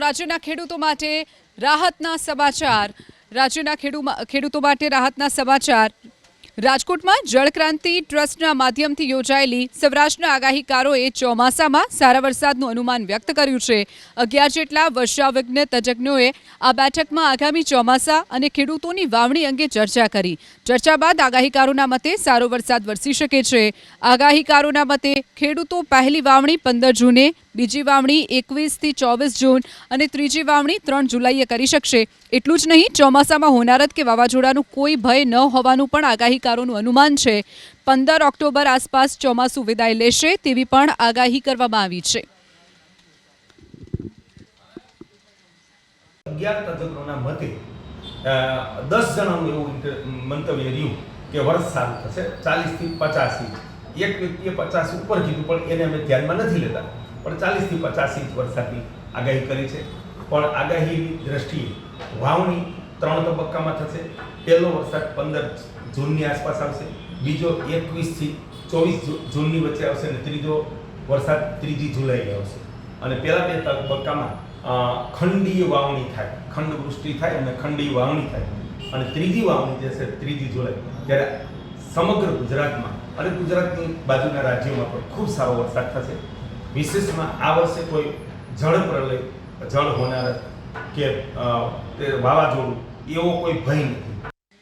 રાજ્યના ખેડૂતો માટે રાહતના સમાચાર રાજકોટમાં જળક્રાંતિ ટ્રસ્ટના માધ્યમથી યોજાયેલી સૌરાષ્ટ્રના આગાહીકારોએ ચોમાસામાં સારા વરસાદનું અનુમાન વ્યક્ત કર્યું છે। 11 જેટલા વર્ષાવિજ્ઞ તજજ્ઞોએ આ બેઠકમાં આગામી ચોમાસા અને ખેડૂતોની વાવણી અંગે ચર્ચા કરી। ચર્ચા બાદ આગાહીકારોના મતે સારો વરસાદ વરસી શકે છે। આગાહીકારોના મતે ખેડૂતો પહેલી વાવણી 15 જૂને, બીજી વાવણી 21 થી 24 જૂન અને ત્રીજી વાવણી 3 જુલાઈએ કરી શકશે। એટલું જ નહીં, ચોમાસામાં હોનારત કે વાવાઝોડાનું કોઈ ભય ન હોવાનું પણ આગાહીકારોનું અનુમાન છે। 15 ઓક્ટોબર આસપાસ ચોમાસું વિદાય લેશે તેવી પણ આગાહી કરવામાં આવી છે। 11 તજજ્ઞોના મતે 10 જણાનું એવું મંતવ્ય રહ્યું કે વર્ષ સારું થશે 40 થી 50 ઇંચ। એક વ્યક્તિએ 50 ઉપર કીધું પણ એને અમે ધ્યાનમાં નથી લેતા, પણ 40 થી 50 ઇંચ વરસાદની આગાહી કરી છે। પણ આગાહીની દ્રષ્ટિએ વાવણી 3 તબક્કામાં થશે। પહેલો વરસાદ 15 જૂનની આસપાસ આવશે, બીજો 21 થી 24 જૂનની વચ્ચે આવશે અને ત્રીજો વરસાદ 3 જુલાઈએ આવશે। અને પહેલા 2 તબક્કામાં ખંડીય વાવણી થાય, ખંડ વૃષ્ટિ થાય અને ખંડીય વાવણી થાય। અને ત્રીજી વાવણી જે છે 3 જુલાઈ, ત્યારે સમગ્ર ગુજરાતમાં અને ગુજરાતની બાજુના રાજ્યોમાં પણ ખૂબ સારો વરસાદ થશે। વિશેષમાં આ વર્ષે કોઈ જળ પ્રલય, જળ હોનારત કે વાવાઝોડું એવો કોઈ ભય નથી।